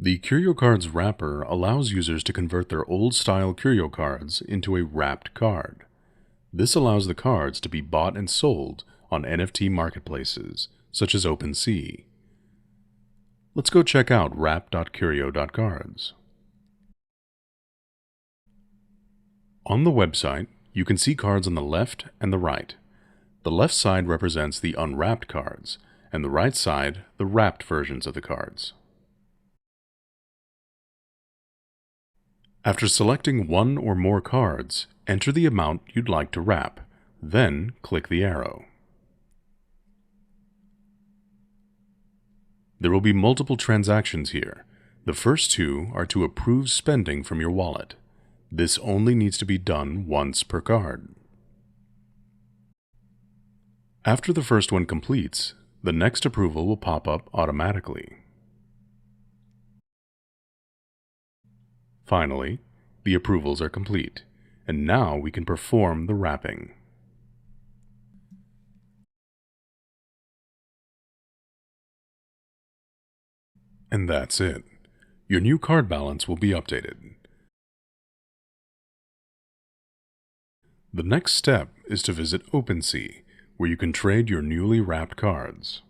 The Curio Cards wrapper allows users to convert their old-style Curio cards into a wrapped card. This allows the cards to be bought and sold on NFT marketplaces, such as OpenSea. Let's go check out wrap.curio.cards. On the website, you can see cards on the left and the right. The left side represents the unwrapped cards, and the right side the wrapped versions of the cards. After selecting one or more cards, enter the amount you'd like to wrap, then click the arrow. There will be multiple transactions here. The first two are to approve spending from your wallet. This only needs to be done once per card. After the first one completes, the next approval will pop up automatically. Finally, the approvals are complete, and now we can perform the wrapping. And that's it. Your new card balance will be updated. The next step is to visit OpenSea, where you can trade your newly wrapped cards.